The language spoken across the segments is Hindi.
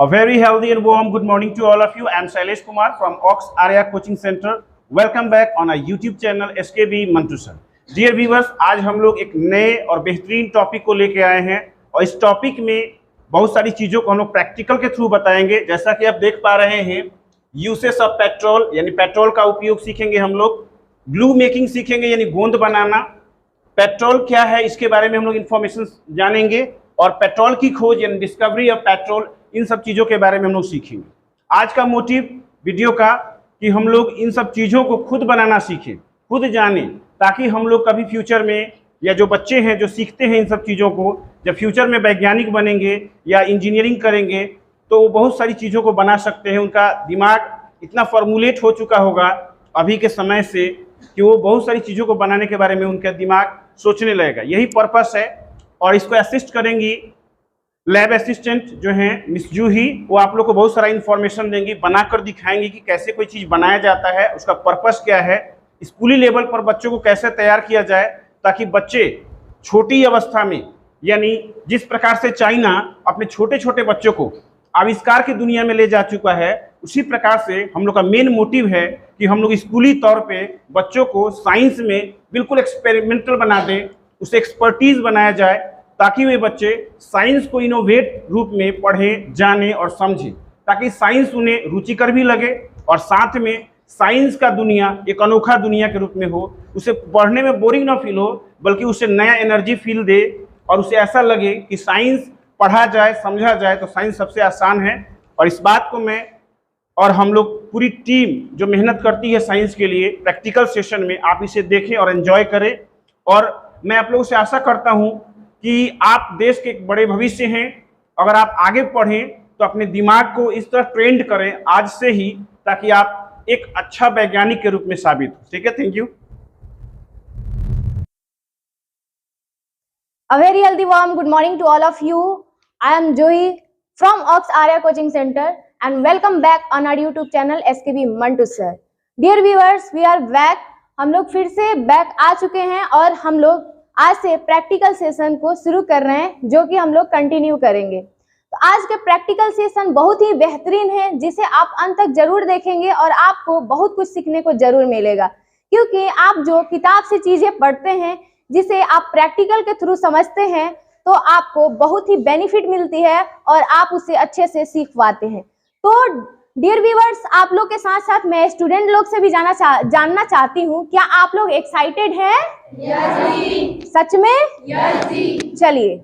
A very healthy and warm good morning to all of you. I am Shailesh Kumar from Ox Arya Coaching Center. Welcome back on our YouTube channel SKB Mantu Sir. Dear viewers, आज हम लोग एक नए और बेहतरीन टॉपिक को लेके आए हैं और इस टॉपिक में बहुत सारी चीज़ों को हम लोग प्रैक्टिकल के थ्रू बताएंगे। जैसा कि आप देख पा रहे हैं, यूसेस ऑफ पेट्रोल यानी पेट्रोल का उपयोग सीखेंगे हम लोग, ग्लू मेकिंग सीखेंगे यानी गोंद बनाना, पेट्रोल क्या है इसके बारे में हम लोग इन्फॉर्मेशन जानेंगे और पेट्रोल की खोज यानी डिस्कवरी ऑफ पेट्रोल, इन सब चीज़ों के बारे में हम लोग सीखेंगे। आज का मोटिव वीडियो का कि हम लोग इन सब चीज़ों को खुद बनाना सीखें, खुद जानें, ताकि हम लोग कभी फ्यूचर में या जो बच्चे हैं जो सीखते हैं इन सब चीज़ों को, जब फ्यूचर में वैज्ञानिक बनेंगे या इंजीनियरिंग करेंगे तो वो बहुत सारी चीज़ों को बना सकते हैं। उनका दिमाग इतना फॉर्मुलेट हो चुका होगा अभी के समय से कि वो बहुत सारी चीज़ों को बनाने के बारे में उनका दिमाग सोचने लगेगा। यही पर्पस है और इसको असिस्ट करेंगी लैब असिस्टेंट जो हैं मिस जूही, वो आप लोग को बहुत सारा इन्फॉर्मेशन देंगी, बनाकर दिखाएंगी कि कैसे कोई चीज़ बनाया जाता है, उसका पर्पस क्या है, स्कूली लेवल पर बच्चों को कैसे तैयार किया जाए ताकि बच्चे छोटी अवस्था में, यानी जिस प्रकार से चाइना अपने छोटे छोटे बच्चों को आविष्कार की दुनिया में ले जा चुका है, उसी प्रकार से हम लोग का मेन मोटिव है कि हम लोग स्कूली तौर पे बच्चों को साइंस में बिल्कुल एक्सपेरिमेंटल बना दें, उसे एक्सपर्टीज बनाया जाए ताकि वे बच्चे साइंस को इनोवेट रूप में पढ़ें, जानें और समझें, ताकि साइंस उन्हें रुचिकर भी लगे और साथ में साइंस का दुनिया एक अनोखा दुनिया के रूप में हो, उसे पढ़ने में बोरिंग ना फील हो बल्कि उसे नया एनर्जी फील दे और उसे ऐसा लगे कि साइंस पढ़ा जाए, समझा जाए तो साइंस सबसे आसान है। और इस बात को मैं और हम लोग पूरी टीम जो मेहनत करती है साइंस के लिए, प्रैक्टिकल सेशन में आप इसे देखें और एंजॉय करें। और मैं आप लोगों से आशा करता हूं कि आप देश के एक बड़े भविष्य हैं। अगर आप आगे पढ़ें तो अपने दिमाग को इस तरह ट्रेंड करें आज से ही, ताकि आप एक अच्छा वैज्ञानिक के रूप में साबित हो। ठीक है, thank you. A very healthy warm good morning to all of you. I am Joy from Ox Arya Coaching Center and welcome back on our YouTube channel SKB Mantu Sir. Dear viewers, we are back. हम लोग फिर से बैक आ चुके हैं और हम लोग आज से प्रैक्टिकल सेशन को शुरू कर रहे हैं, जो कि हम लोग कंटिन्यू करेंगे। तो आज के प्रैक्टिकल सेशन बहुत ही बेहतरीन है, जिसे आप अंत तक जरूर देखेंगे और आपको बहुत कुछ सीखने को जरूर मिलेगा, क्योंकि आप जो किताब से चीजें पढ़ते हैं, जिसे आप प्रैक्टिकल के थ्रू समझते हैं, तो आपको बहुत ही बेनिफिट मिलती है और आप उसे अच्छे से सीख पाते हैं। तो डियर व्यूअर्स, आप लोग के साथ साथ मैं स्टूडेंट लोग से भी जानना चाहती हूँ, क्या आप लोग एक्साइटेड हैं? यस जी। सच में? यस जी। चलिए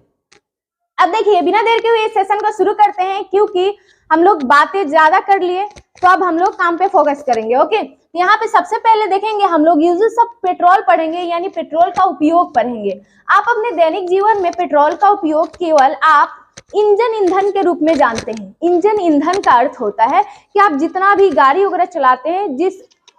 अब देखिए, बिना देर के हुए इस सेशन को शुरू करते हैं, क्योंकि हम लोग बातें ज्यादा कर लिए तो अब हम लोग काम पे फोकस करेंगे। ओके, तो यहाँ पे सबसे पहले देखेंगे हम लोग यूजेस ऑफ पेट्रोल पढ़ेंगे, यानी पेट्रोल का उपयोग पढ़ेंगे। आप अपने दैनिक जीवन में पेट्रोल का उपयोग केवल आप इंजन ईंधन के रूप में जानते हैं। इंजन ईंधन का अर्थ होता है कि आप जितना भी गाड़ी वगैरह चलाते हैं,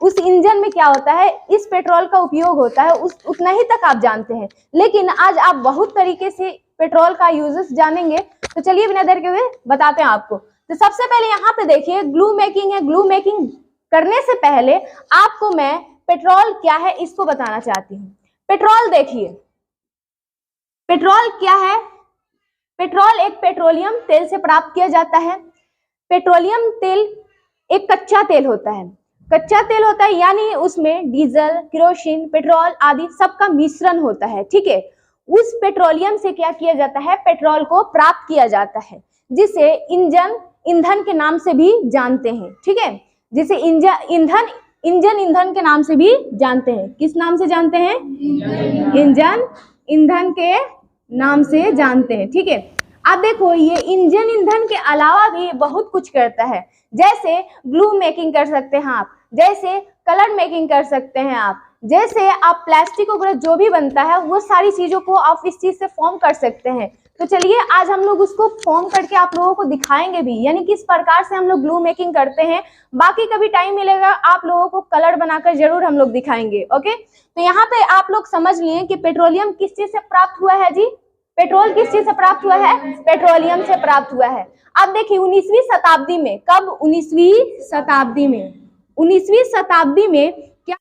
उस इंजन में क्या होता है, इस पेट्रोल का उपयोग होता है, उतना ही तक आप जानते हैं। लेकिन आज आप बहुत तरीके से पेट्रोल का यूजेस जानेंगे। तो चलिए बिना देर के हुए बताते हैं आपको। तो सबसे पहले यहाँ पे देखिए ग्लू मेकिंग है। ग्लू मेकिंग करने से पहले आपको मैं पेट्रोल क्या है इसको बताना चाहती हूँ। पेट्रोल देखिए, पेट्रोल क्या है? पेट्रोल एक पेट्रोलियम तेल से प्राप्त किया जाता है। पेट्रोलियम तेल एक कच्चा तेल होता है। कच्चा तेल होता है यानी उसमें डीजल, केरोसिन, पेट्रोल आदि सबका मिश्रण होता है। ठीक है, उस पेट्रोलियम से क्या किया जाता है? पेट्रोल को प्राप्त किया जाता है, जिसे इंजन ईंधन के नाम से भी जानते हैं। ठीक है, जिसे इंजन ईंधन के नाम से भी जानते हैं। किस नाम से जानते हैं? इंजन ईंधन के नाम से जानते हैं। ठीक है, अब देखो, ये इंजन ईंधन के अलावा भी बहुत कुछ करता है। जैसे ग्लू मेकिंग कर सकते हैं आप, जैसे कलर मेकिंग कर सकते हैं आप, जैसे आप प्लास्टिक वगैरह जो भी बनता है वो सारी चीजों को आप इस चीज से फॉर्म कर सकते हैं। तो चलिए आज हम लोग उसको फॉर्म करके आप लोगों को दिखाएंगे भी, यानी किस प्रकार से हम लोग ग्लू मेकिंग करते हैं। बाकी कभी टाइम मिलेगा आप लोगों को कलर बनाकर जरूर हम लोग दिखाएंगे। ओके, तो यहाँ पे आप लोग समझ लिए कि पेट्रोलियम किस चीज से प्राप्त हुआ है जी? पेट्रोल किस चीज से प्राप्त हुआ है? पेट्रोलियम से प्राप्त हुआ है। अब देखिए 19वीं शताब्दी में, कब? 19वीं शताब्दी में क्या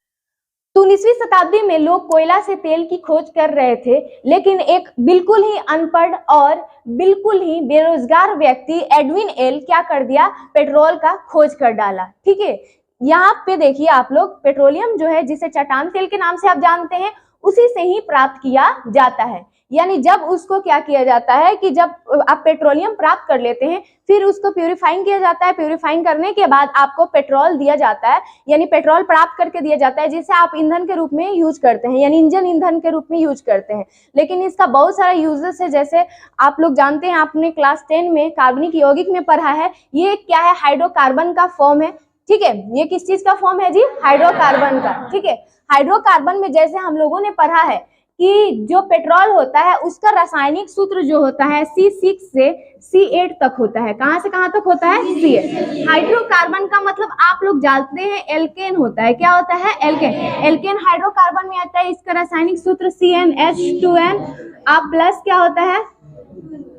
19वीं शताब्दी में लोग कोयला से तेल की खोज कर रहे थे, लेकिन एक बिल्कुल ही अनपढ़ और बिल्कुल ही बेरोजगार व्यक्ति एडविन एल क्या कर दिया, पेट्रोल का खोज कर डाला। ठीक है, यहाँ पे देखिए आप लोग, पेट्रोलियम जो है जिसे चट्टान तेल के नाम से आप जानते हैं, उसी से ही प्राप्त किया जाता है। यानी जब उसको क्या किया जाता है कि जब आप पेट्रोलियम प्राप्त कर लेते हैं, फिर उसको प्यूरिफाइंग किया जाता है। प्यूरिफाइंग करने के बाद आपको पेट्रोल दिया जाता है, यानी पेट्रोल प्राप्त करके दिया जाता है, जिसे आप ईंधन के रूप में यूज करते हैं, यानी इंजन ईंधन के रूप में यूज करते हैं। लेकिन इसका बहुत सारा यूजेस है, जैसे आप लोग जानते हैं, आपने क्लास 10 में कार्बनिक यौगिक में पढ़ा है। ये क्या है, हाइड्रोकार्बन का फॉर्म है। ठीक है, ये किस चीज का फॉर्म है जी, हाइड्रोकार्बन का। ठीक है, हाइड्रोकार्बन में जैसे हम लोगों ने पढ़ा है कि जो पेट्रोल होता है उसका रासायनिक सूत्र जो होता है C6 से C8 तक होता है। कहां से कहां तक होता है, C8। हाइड्रोकार्बन का मतलब आप लोग जानते हैं एल्केन होता है। क्या होता है, एल्केन। एल्केन हाइड्रोकार्बन में आता है। इसका रासायनिक सूत्र CnH2n। आप प्लस क्या होता है,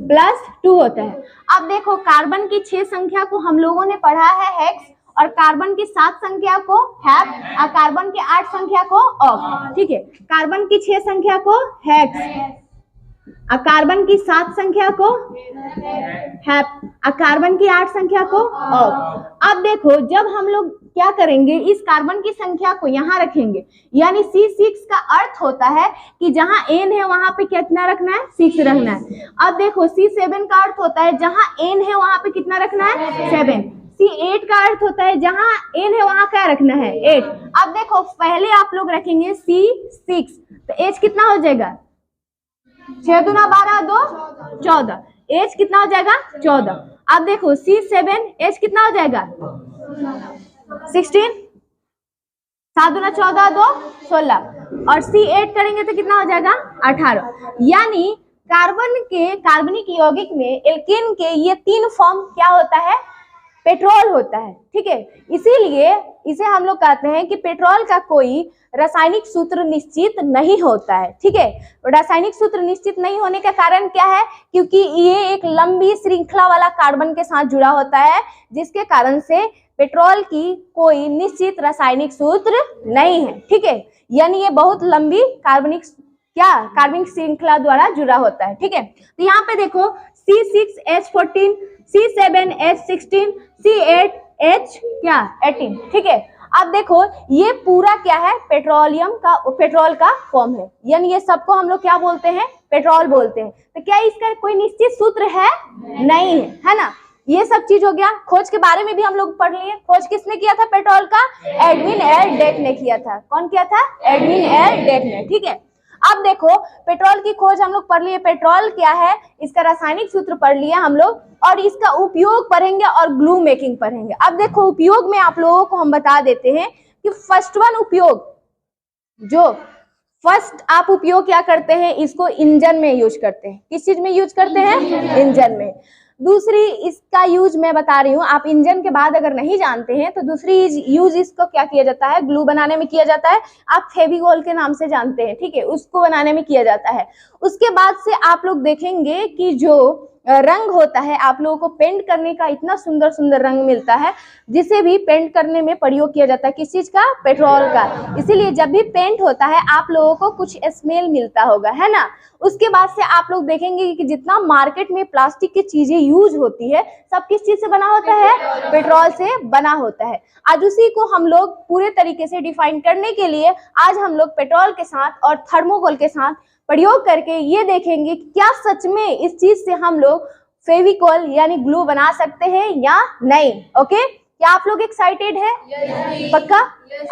+2 होता है। अब देखो, कार्बन की 6 संख्या को हम लोगों ने पढ़ा है हेक्स, और कार्बन की 7 संख्या को हैप, और कार्बन की 8 संख्या को ऑक्ट। ठीक है, कार्बन की 6 संख्या को हेक्स, और कार्बन की 7 संख्या को हैप, और कार्बन की 8 संख्या को ऑक्ट। अब देखो, जब हम लोग क्या करेंगे, इस कार्बन की संख्या को यहाँ रखेंगे, यानी C6 का अर्थ होता है कि जहां N है वहां पे कितना रखना है, 6 रखना है। अब देखो, C7 का अर्थ होता है जहां N है वहां पे कितना रखना है, 7। C8 का अर्थ होता है जहां N है वहां क्या रखना है, 8। अब देखो, पहले आप लोग रखेंगे C6, तो H कितना हो जाएगा, 6 दूना 12, 2 14। H कितना हो जाएगा, 14। अब देखो C7, H कितना हो जाएगा, 16, 7 दूना 14, 2 16, और C8 करेंगे तो कितना हो जाएगा, 18। यानी कार्बन के कार्बनिक यौगिक में एल्केन के ये 3 फॉर्म क्या होता है, पेट्रोल होता है। ठीक है, इसीलिए इसे हम लोग कहते हैं कि पेट्रोल का कोई रासायनिक सूत्र निश्चित नहीं होता है। ठीक है, रासायनिक सूत्र निश्चित नहीं होने का कारण क्या है, क्योंकि ये एक लंबी श्रृंखला वाला कार्बन के साथ जुड़ा होता है, जिसके कारण से पेट्रोल की कोई निश्चित रासायनिक सूत्र नहीं है। ठीक है, यानी ये बहुत लंबी कार्बनिक श्रृंखला द्वारा जुड़ा होता है। ठीक है, तो यहाँ पे देखो, C6H14, C7H16, C8H क्या 18। ठीक है, अब देखो, ये पूरा क्या है, पेट्रोल का फॉर्म है, यानी ये सबको हम लोग क्या बोलते हैं, पेट्रोल बोलते हैं। तो क्या इसका कोई निश्चित सूत्र है, नहीं है ना। ये सब चीज हो गया। खोज के बारे में भी हम लोग पढ़ लिए। खोज किसने किया था पेट्रोल का, एडविन एल डेक ने किया था। कौन किया था, एडविन एल डेक ने। ठीक है, अब देखो, पेट्रोल की खोज हम लोग पढ़ लिए, पेट्रोल क्या है, इसका रासायनिक सूत्र पढ़ लिया हम लोग, और इसका उपयोग पढ़ेंगे और ग्लू मेकिंग पढ़ेंगे। अब देखो, उपयोग में आप लोगों को हम बता देते हैं कि फर्स्ट आप उपयोग क्या करते हैं, इसको इंजन में यूज करते हैं। किस चीज में यूज करते हैं, इंजन में। दूसरी इसका यूज मैं बता रही हूँ, आप इंजन के बाद अगर नहीं जानते हैं तो दूसरी यूज इसको क्या किया जाता है, ग्लू बनाने में किया जाता है। आप फेविकोल के नाम से जानते हैं, ठीक है, उसको बनाने में किया जाता है। उसके बाद से आप लोग देखेंगे कि जो रंग होता है, आप लोगों को पेंट करने का इतना सुंदर सुंदर रंग मिलता है, जिसे भी पेंट करने में प्रयोग किया जाता है। किस चीज का, पेट्रोल का। इसीलिए जब भी पेंट होता है आप लोगों को कुछ स्मेल मिलता होगा, है ना। उसके बाद से आप लोग देखेंगे कि जितना मार्केट में प्लास्टिक की चीजें यूज होती है, सब किस चीज से बना होता है, पेट्रोल से बना होता है। आज उसी को हम लोग पूरे तरीके से डिफाइन करने के लिए आज हम लोग पेट्रोल के साथ और थर्मोकोल के साथ प्रयोग करके ये देखेंगे कि क्या सच में इस चीज से हम लोग फेविकोल यानी ग्लू बना सकते हैं या नहीं। ओके, क्या आप लोग एक्साइटेड है? पक्का?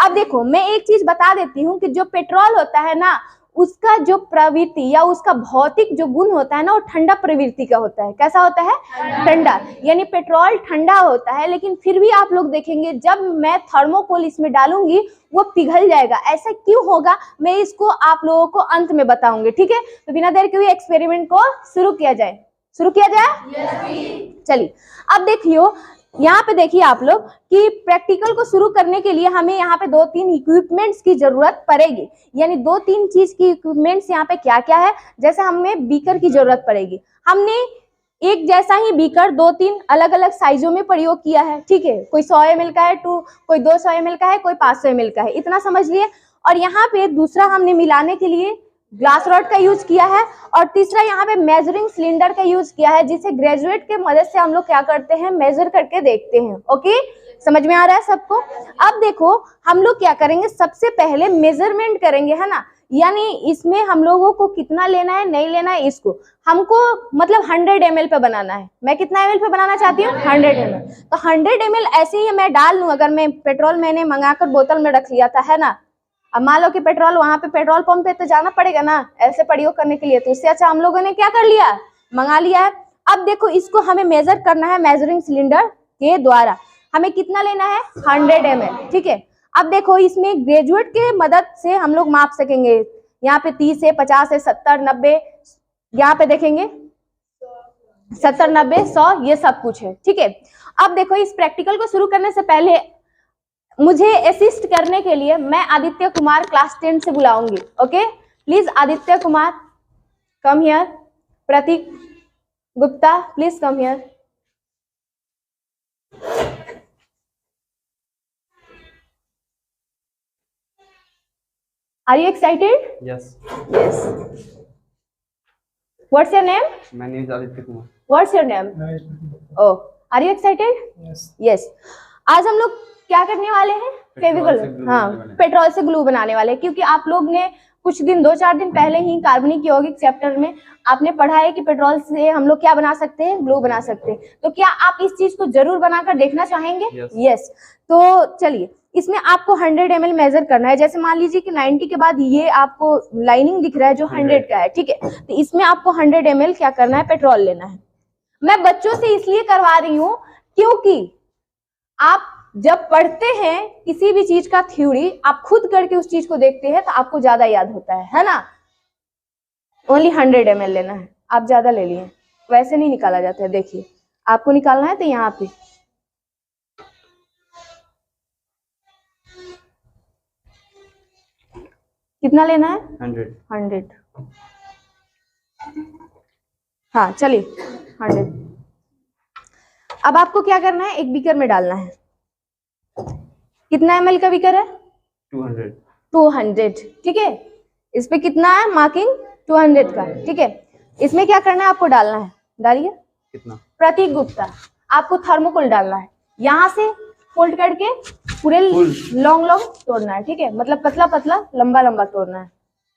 अब देखो, मैं एक चीज बता देती हूँ कि जो पेट्रोल होता है ना, उसका जो प्रवृत्ति या उसका भौतिक जो गुण होता है ना, वो ठंडा प्रवृत्ति का होता है। कैसा होता है, ठंडा। यानी पेट्रोल ठंडा होता है, लेकिन फिर भी आप लोग देखेंगे जब मैं थर्मोकोल इसमें डालूंगी वो पिघल जाएगा। ऐसा क्यों होगा, मैं इसको आप लोगों को अंत में बताऊंगी। ठीक है, तो बिना देर के हुए एक्सपेरिमेंट को शुरू किया जाए। चलिए, अब देखियो, यहाँ पे देखिए आप लोग कि प्रैक्टिकल को शुरू करने के लिए हमें यहाँ पे 2-3 इक्विपमेंट्स की जरूरत पड़ेगी। यानी 2-3 चीज की इक्विपमेंट्स यहाँ पे क्या क्या है, जैसे हमें बीकर की जरूरत पड़ेगी। हमने एक जैसा ही बीकर 2-3 अलग अलग साइजों में प्रयोग किया है। ठीक है, कोई 100 ml का है, कोई 200 ml का है, कोई 500 ml का है, इतना समझ लिए। और यहाँ पे दूसरा हमने मिलाने के लिए ग्लास रॉड का यूज किया है, और तीसरा यहाँ पे मेजरिंग सिलेंडर का यूज किया है, जिसे ग्रेजुएट के मदद से हम लोग क्या करते हैं, मेजर करके देखते हैं। ओके, समझ में आ रहा है सबको? अब देखो हम लोग क्या करेंगे, सबसे पहले मेजरमेंट करेंगे, है ना, यानी इसमें हम लोगों को कितना लेना है नहीं लेना है, इसको हमको मतलब 100 ml पे बनाना है। मैं कितना ml पे बनाना चाहती हूँ, 100 ml। तो 100 ml ऐसे ही मैं डाल लूं, अगर मैं पेट्रोल मैंने मंगाकर बोतल में रख लिया था, है ना, अब मान लो कि पेट्रोल वहां पे पेट्रोल पंप पे तो जाना पड़ेगा ना ऐसे प्रयोग करने के लिए, तो इससे अच्छा हम लोगों ने क्या कर लिया, मंगा लिया है। अब देखो इसको हमें मेजर करना है मेजरिंग सिलेंडर के द्वारा। हमें कितना लेना है, 100 ml, ठीक है। अब देखो इसमें ग्रेजुएट के मदद से हम लोग माप सकेंगे, यहाँ पे 30 है, 50 है, 70, 90, यहाँ पे देखेंगे 70, 90, 100, ये सब कुछ है, ठीक है। अब देखो इस प्रैक्टिकल को शुरू करने से पहले मुझे असिस्ट करने के लिए मैं आदित्य कुमार क्लास 10 से बुलाऊंगी। Okay, please Aditya Kumar come here, Pratik Gupta please come here. Are you excited? Yes. Yes. What's your name? My name is Aditya Kumar. What's your name? Oh, are you excited? Yes. Yes. आज हम लोग क्या करने वाले हैं, फेविकोल, हाँ पेट्रोल से ग्लू बनाने वाले हैं, क्योंकि आप लोग ने कुछ दिन 2-4 दिन पहले ही कार्बनिक यौगिक चैप्टर में आपने पढ़ा है कि पेट्रोल से हम लोग क्या बना सकते हैं, ग्लू बना सकते हैं। तो क्या आप इस चीज को जरूर बनाकर देखना चाहेंगे? यस। तो चलिए इसमें आपको 100 ml मेजर करना है। जैसे मान लीजिए कि 90 के बाद ये आपको लाइनिंग दिख रहा है जो 100 का है, ठीक है, तो इसमें आपको 100 ml क्या करना है, पेट्रोल लेना है। मैं बच्चों से इसलिए करवा रही हूँ क्योंकि आप जब पढ़ते हैं किसी भी चीज का थ्योरी, आप खुद करके उस चीज को देखते हैं तो आपको ज्यादा याद होता है ना। ओनली 100 ml लेना है, आप ज्यादा ले लिए, वैसे नहीं निकाला जाता है। देखिए आपको निकालना है तो यहाँ पे कितना लेना है, 100। हाँ चलिए 100। अब आपको क्या करना है, एक बीकर में डालना है। कितना ml का बीकर है, 200, ठीक है। इस पे कितना है मार्किंग, 200 का, ठीक है। इसमें क्या करना है, आपको डालना है, डालिए कितना, प्रतीक गुप्ता आपको थर्मोकोल डालना है, यहाँ से फोल्ड करके पूरे लॉन्ग लॉन्ग तोड़ना है, ठीक है, मतलब पतला पतला लंबा लंबा तोड़ना है।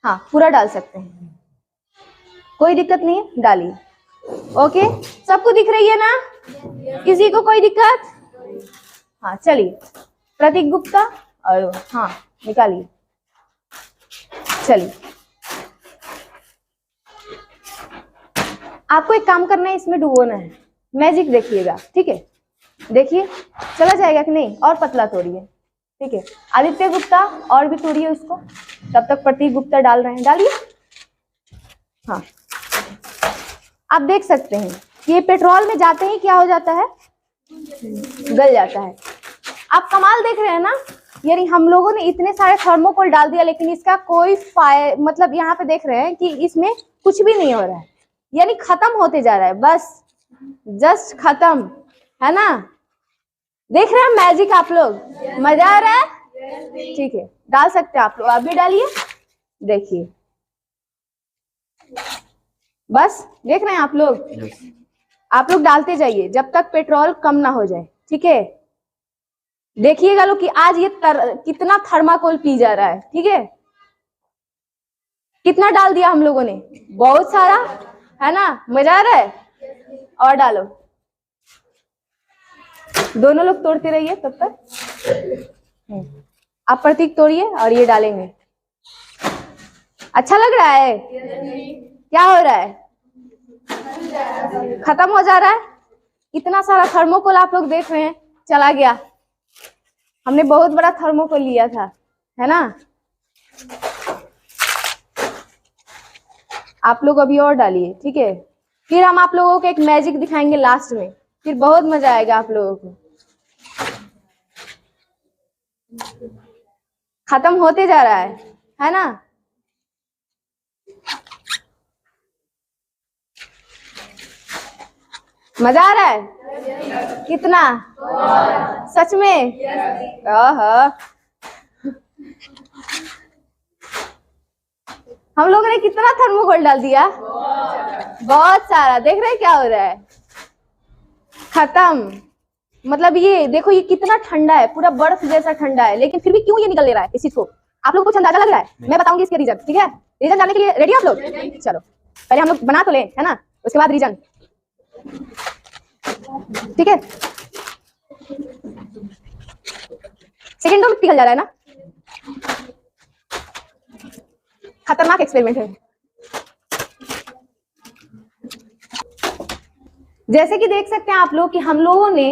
हाँ पूरा डाल सकते हैं, कोई दिक्कत नहीं है, डालिए। ओके, सबको दिख रही है ना, किसी को कोई दिक्कत? हाँ चलिए प्रतीक गुप्ता, और हाँ निकालिए, चलिए। आपको एक काम करना है, इसमें डुबोना है, मैजिक देखिएगा, ठीक है। देखिए चला जाएगा कि नहीं, और पतला तोड़िए, ठीक है। आदित्य गुप्ता और भी तोड़िए उसको, तब तक प्रतीक गुप्ता डाल रहे हैं, डालिए। हाँ आप देख सकते हैं कि ये पेट्रोल में जाते ही क्या हो जाता है, गल जाता है। आप कमाल देख रहे हैं ना, यानी हम लोगों ने इतने सारे थर्मोकोल डाल दिया लेकिन इसका कोई मतलब यहाँ पे देख रहे हैं कि इसमें कुछ भी नहीं हो रहा है, यानी खत्म होते जा रहा है, बस जस्ट खत्म, है ना। देख रहे हैं मैजिक आप लोग, मजा आ रहा है, ठीक है, डाल सकते हैं आप लोग, आप भी डालिए। देखिए बस देख रहे हैं आप लोग, आप लोग डालते जाइए जब तक पेट्रोल कम ना हो जाए, ठीक है। देखिएगा लोग कि आज ये कितना थर्माकोल पी जा रहा है, ठीक है। कितना डाल दिया हम लोगों ने, बहुत सारा, है ना, मजा आ रहा है। और डालो, दोनों लोग तोड़ते रहिए तब तक। आप प्रतीक तोड़िए और ये डालेंगे। अच्छा लग रहा है, क्या हो रहा है, खत्म हो जा रहा है। इतना सारा थर्मोकोल आप लोग देख रहे हैं चला गया, हमने बहुत बड़ा थर्मोकोल लिया था, है ना। आप लोग अभी और डालिए, ठीक है, फिर हम आप लोगों को एक मैजिक दिखाएंगे लास्ट में, फिर बहुत मजा आएगा आप लोगों को। खत्म होते जा रहा है ना। मजा आ रहा है कितना, सच में? हम लोगों ने कितना थर्मोकोल डाल दिया, बहुत सारा। देख रहे हैं क्या हो रहा है, खत्म। मतलब ये देखो, ये कितना ठंडा है, पूरा बर्फ जैसा ठंडा है, लेकिन फिर भी क्यों ये निकल ले रहा है इस चीज को, आप लोगों को कुछ अंदाजा लग रहा है? मैं बताऊंगी इसके रीजन, ठीक है? रीजन जानने के लिए रेडी आप लोग? चलो पहले हम लोग बना तो ले, है ना, उसके बाद रीजन, ठीक है? सेकेंडों में पिघल जा रहा है ना, खतरनाक एक्सपेरिमेंट है। जैसे कि देख सकते हैं आप लोग कि हम लोगों ने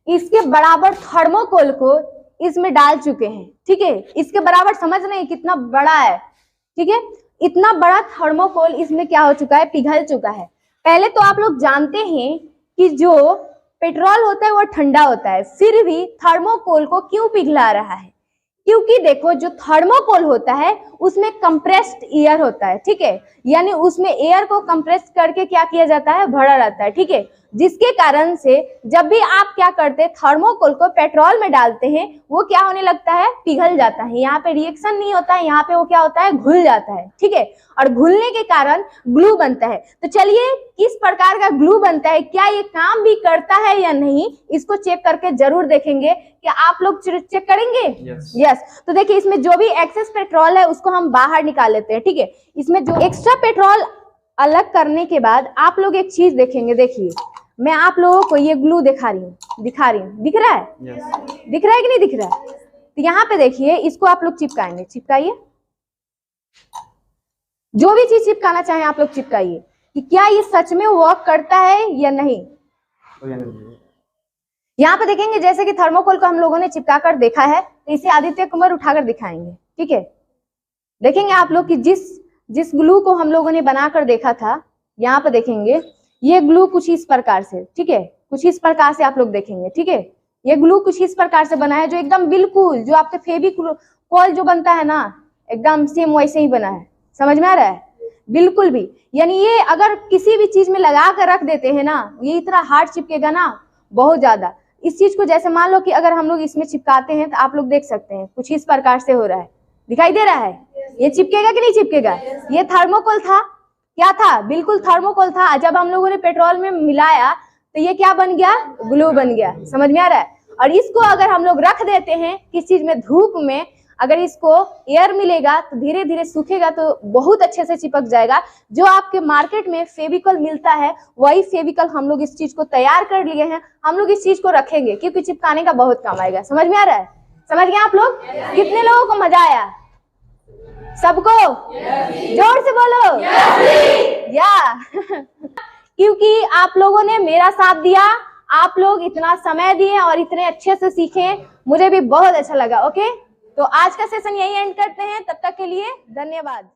इसके बराबर थर्मोकोल को इसमें डाल चुके हैं, ठीक है? इसके बराबर समझ रहे हैं कितना बड़ा है, ठीक है? इतना बड़ा थर्मोकोल इसमें क्या हो चुका है, पिघल चुका है। पहले तो आप लोग जानते हैं कि जो पेट्रोल होता है वो ठंडा होता है, फिर भी थर्मोकोल को क्यों पिघला रहा है? क्योंकि देखो, जो थर्मोकोल होता है उसमें कंप्रेस्ड एयर होता है, ठीक है? यानी उसमें एयर को कंप्रेस करके क्या किया जाता है, भरा रहता है, ठीक है? जिसके कारण से जब भी आप क्या करते हैं, थर्मोकोल को पेट्रोल में डालते हैं, वो क्या होने लगता है, पिघल जाता है। यहाँ पे रिएक्शन नहीं होता है, यहाँ पे वो क्या होता है, घुल जाता है, ठीक है? और घुलने के कारण ग्लू बनता है। तो चलिए, किस प्रकार का ग्लू बनता है, क्या ये काम भी करता है या नहीं, इसको चेक करके जरूर देखेंगे। क्या आप लोग चेक करेंगे? यस। तो देखिए, इसमें जो भी एक्सेस पेट्रोल है उसको हम बाहर निकाल लेते हैं, ठीक है? इसमें जो एक्स्ट्रा पेट्रोल अलग करने के बाद आप लोग एक चीज देखेंगे। देखिए, मैं आप लोगों को ये ग्लू दिखा रही हूँ, दिख रहा है? दिख रहा है कि नहीं दिख रहा है? तो यहाँ पे देखिए, इसको आप लोग चिपकाएंगे, चिपकाइए। जो भी चीज चिपकाना चाहें आप लोग चिपकाइए, कि क्या ये सच में वर्क करता है या नहीं। यहाँ पे देखेंगे, जैसे कि थर्मोकोल को हम लोगों ने चिपका कर देखा है, तो इसे आदित्य कुमार उठाकर दिखाएंगे, ठीक है? देखेंगे आप लोग कि जिस ग्लू को हम लोगों ने बनाकर देखा था, यहाँ पे देखेंगे ये ग्लू कुछ इस प्रकार से, ठीक है? कुछ इस प्रकार से आप लोग देखेंगे, ठीक है? ये ग्लू कुछ इस प्रकार से बना है, जो एकदम बिल्कुल जो आपके फेविकोल जो बनता है ना, एकदम सेम वैसे ही बना है। समझ में आ रहा है? बिल्कुल भी। यानी ये अगर किसी भी चीज में लगा कर रख देते हैं ना, ये इतना हार्ड चिपकेगा ना, बहुत ज्यादा। इस चीज को जैसे मान लो कि अगर हम लोग इसमें चिपकाते हैं, तो आप लोग देख सकते हैं कुछ इस प्रकार से हो रहा है, दिखाई दे रहा है? ये चिपकेगा कि नहीं चिपकेगा? ये थर्मोकोल था, क्या था? बिल्कुल थर्मोकोल था। जब हम लोगों ने पेट्रोल में मिलाया तो ये क्या बन गया, ग्लू बन गया। समझ में आ रहा है? और इसको अगर हम लोग रख देते हैं किस चीज में, धूप में, अगर इसको एयर मिलेगा तो धीरे धीरे सूखेगा, तो बहुत अच्छे से चिपक जाएगा। जो आपके मार्केट में फेविकॉल मिलता है, वही फेविकॉल हम लोग इस चीज को तैयार कर लिए हैं। हम लोग इस चीज को रखेंगे क्योंकि चिपकाने का बहुत काम आएगा। समझ में आ रहा है? समझ गए आप लोग? कितने लोगों को मजा आया? सबको? जोर से बोलो या क्योंकि आप लोगों ने मेरा साथ दिया, आप लोग इतना समय दिए और इतने अच्छे से सीखे, मुझे भी बहुत अच्छा लगा। ओके, तो आज का सेशन यही एंड करते हैं। तब तक के लिए धन्यवाद।